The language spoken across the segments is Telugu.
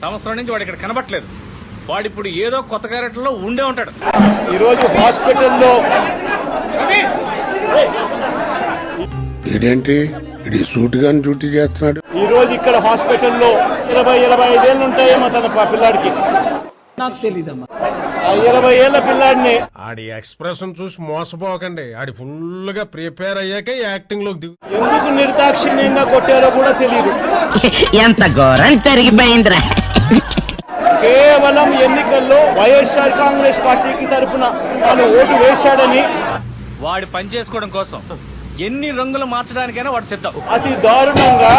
సంవత్సరం నుంచి వాడు ఇక్కడ కనబట్టలేదు. వాడిప్పుడు ఏదో కొత్త క్యారెక్టర్లో ఉండే ఉంటాడు. ఈరోజు హాస్పిటల్లో ఇదేంటి ఇది సూట్ గాని డ్యూటీ చేస్తున్నాడు. ఈ రోజు ఇక్కడ హాస్పిటల్లో 20-25 ఏళ్ళు ఉంటాయేమో తన పిల్లాడికి. నాకు తెలీదమ్మా. ఆ 20 ఏళ్ల పిల్లాడిని ఆడి ఎక్స్ప్రెషన్ చూసి మోసపోకండి. ఆడి ఫుల్ గా ప్రిపేర్ అయ్యాక యాక్టింగ్ లోకి దిగు. ఎందుకు నిర్దాక్షిణ్యంగా కొట్టారో కూడా తెలియదు. ఎంత ఘోరం జరిగిపోయిందిరా. కేవలం ఎన్నికల్లో వైఎస్ఆర్ కాంగ్రెస్ పార్టీకి తరఫున తాను ఓటు వేశాడని వాడి పని చేసుకోవడం కోసం ఎన్ని రంగులు మార్చడానికైనా వాడు సిద్ధం. అతి దారుణంగా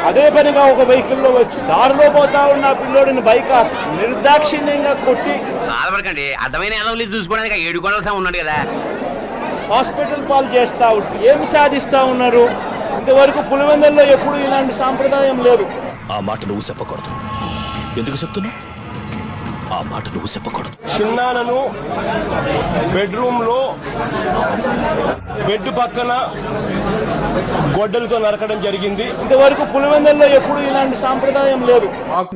అదే పనిగా ఒక వెహికల్లో వచ్చి దారిలో పోతా ఉన్న పిల్లోడిని బైక్ నిర్దాక్షిణ్యంగా కొట్టి బాధపడకండి, అర్థమైన ఎదవలి చూసుకోవడానికి 7 గొడవలు ఉన్నాడు కదా. హాస్పిటల్ పాలు చేస్తా ఉంటే ఏమి సాధిస్తా ఉన్నారు? ఇంతవరకు పులివెందుల్లో ఎప్పుడు ఇలాంటి సాంప్రదాయం లేదు. ఆ మాట నువ్వు చెప్పకూడదు. ఎందుకు చెప్తున్నా? ఆ మాట నువ్వు చెప్పకూడదు. చిన్నానను బెడ్రూమ్ లో బెడ్ పక్కన గొడ్డలతో నరకడం జరిగింది. ఇంతవరకు పులివెందుల్లో ఎప్పుడు ఇలాంటి సాంప్రదాయం లేదు.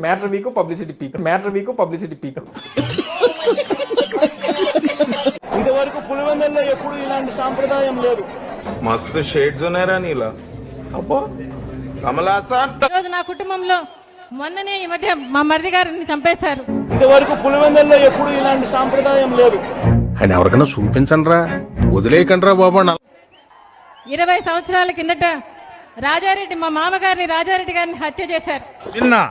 Matter weak publicity peak, matter weak publicity peak. ఇంతవరకు పులివెందుల్లో ఎప్పుడు ఇలాంటి సాంప్రదాయం లేదు. మస్తు షేడ్స్ ఉన్నారా నీలా? అబ్బో కమలాసన్. ఈరోజు నా కుటుంబంలో మొన్ననే ఈ మధ్య మా మరిది గారిని చంపేశారు. ఇంతవరకు పులివెందుల్లో ఎప్పుడు ఇలాంటి సాంప్రదాయం లేదు. ఆయన ఎవరికైనా చూపించండి రా, వదిలేయకండి రా బాబా. 20 సంవత్సరాల కిందట రాజారెడ్డి మా మామగారిని రాజారెడ్డి గారిని హత్య చేశారు. విన్నా,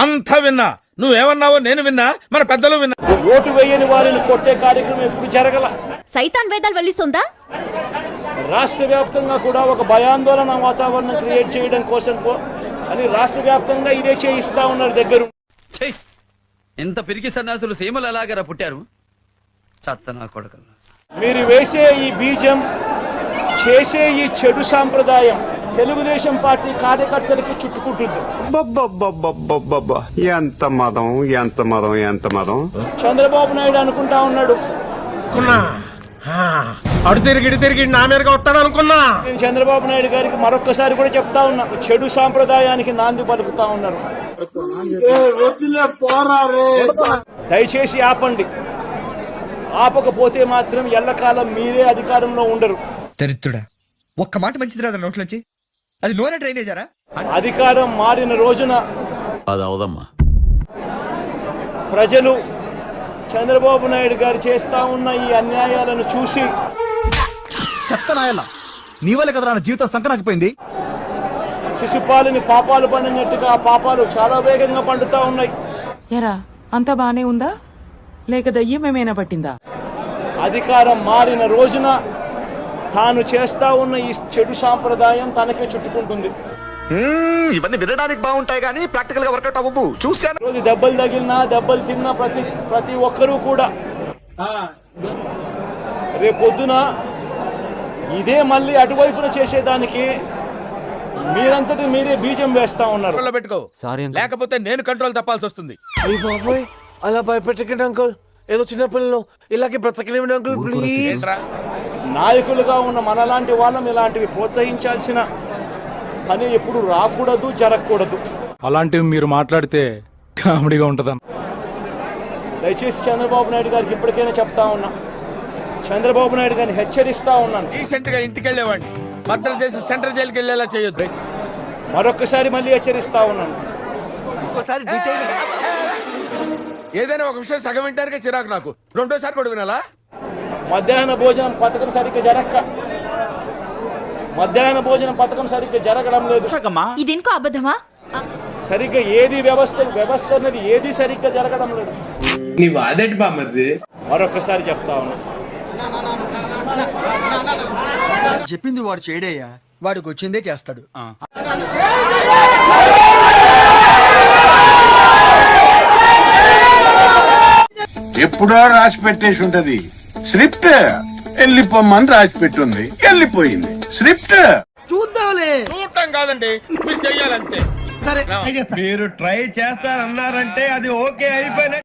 అంతా విన్నా. నువ్వేమన్నావో నేను విన్నా, మన పెద్దలు విన్నా. ఓటు వేయని వారిని కొట్టే కార్యక్రమం ఎప్పుడు జరగల. సైతాన్ వేదాలు వల్లిస్తుందా? రాష్ట్ర వ్యాప్తంగా కూడా ఒక భయాందోళన వాతావరణం క్రియేట్ చేయడం కోసం అని రాష్ట్ర వ్యాప్తంగా ఇదే చేయిస్తా ఉన్నారు దగ్గర. ఎంత పిరికి సన్నాసులు సీమలు ఎలాగరా పుట్టారు? చత్తనా కొడకలు. మీరు వేసే ఈ బీజం, చేసే ఈ చెడు సాంప్రదాయం తెలుగుదేశం పార్టీ కార్యకర్తలకి చుట్టుకుంటుంది. ఎంత మదం ఎంత మదం ఎంత మదం. చంద్రబాబు నాయుడు అనుకుంటా ఉన్నాడు, అడు తిరిగి నా మీదగా వస్తాడు అనుకున్నా. నేను చంద్రబాబు నాయుడు గారికి మరొక్కసారి కూడా చెప్తా ఉన్నా, చెడు సాంప్రదాయానికి నాంది పలుకుతా ఉన్నారు. దయచేసి ఆపండి. ఆపకపోతే మాత్రం ఎల్లకాలం మీరే అధికారంలో ఉండరు. దరిద్రుడా, ఒక్క మాట మంచిది రాదా నోట్లోంచి? అది నూనె డ్రైనేజారా? అధికారం మారిన రోజున అది అవదమ్మా. ప్రజలు చంద్రబాబు నాయుడు గారు చేస్తా ఉన్న ఈ అన్యాయాలను చూసి చెత్తనాయలా, నీ వల్ల కదా నా జీవితం సంకనాకపోయింది. శిశుపాలని పాపాలు పండినట్టుగా ఆ పాపాలు చాలా వేగంగా పండుతా ఉన్నాయి. ఎరా అంతా బానే ఉందా, లేక దయ్యం ఏమైనా పట్టిందా? అధికారం మారిన రోజున తాను చేస్తా ఉన్న ఈ చెడు సాంప్రదాయం తనకే చుట్టుకుంటుంది. ఇవన్నీ వినడానికి బాగుంటాయి కానీ ప్రాక్టికల్ గా వర్కౌట్ అవ్వవు. చూశాను. రోజు దెబ్బలు తగిలినా దెబ్బలు తిన్నా ప్రతి ఒక్కరూ కూడా రేపొద్దున ఇదే మళ్ళీ అటువైపున చేసేదానికి మీరంతటి మీరే బీజం వేస్తా ఉన్నారు. పెట్టుకో, లేకపోతే నేను కంట్రోల్ తప్పాల్సి వస్తుంది. అలా భయపెట్టకండి అంకుల్. ఏదో చిన్న పిల్లలు ఇలాగే బ్రతకలేమండి అంకుల్, ప్లీజ్. నాయకులుగా ఉన్న మనలాంటి వాళ్ళం ఇలాంటివి ప్రోత్సహించాల్సిన పని ఎప్పుడు రాకూడదు, జరగకూడదు. అలాంటివి మీరు మాట్లాడితే కామెడీగా ఉంటుందా? దయచేసి చంద్రబాబు నాయుడు గారికి ఇప్పటికైనా చెప్తా ఉన్నా, చంద్రబాబు నాయుడు గారిని హెచ్చరిస్తా ఉన్నాను. రీసెంట్ గా ఇంటికి వెళ్ళేవాడిని మర్డర్ చేసి సెంట్రల్ జైలుకి వెళ్ళేలా చేయొద్దు. మరొకసారి మళ్ళీ హెచ్చరిస్తా ఉన్నాను. ఇంకోసారి ఏదైనా ఒక విషయం సగం వింటానికే చిరాకు నాకు. రెండోసారి కూడా వినాలా? మధ్యాహ్న భోజనం పథకం సరిగ్గా జరగడం లేదు. ఇదింకో అబద్ధమా? సరిగ్గా ఏది వ్యవస్థ అనేది ఏది సరిగ్గా జరగడం లేదు. మరొకసారి చెప్తా ఉన్నా, చెప్పింది వాడు చేయడయ్యా, వాడికి వచ్చిందే చేస్తాడు. ఎప్పుడో రాసి పెట్టేసి ఉంటది స్క్రిప్ట్. వెళ్ళిపోమ్మని రాసి పెట్టుంది, వెళ్ళిపోయింది స్క్రిప్ట్. చూద్దాంలే. చూడటం కాదండి, మీరు చెయ్యాలంతే. సరే, మీరు ట్రై చేస్తారన్నారంటే అది ఓకే అయిపోయిన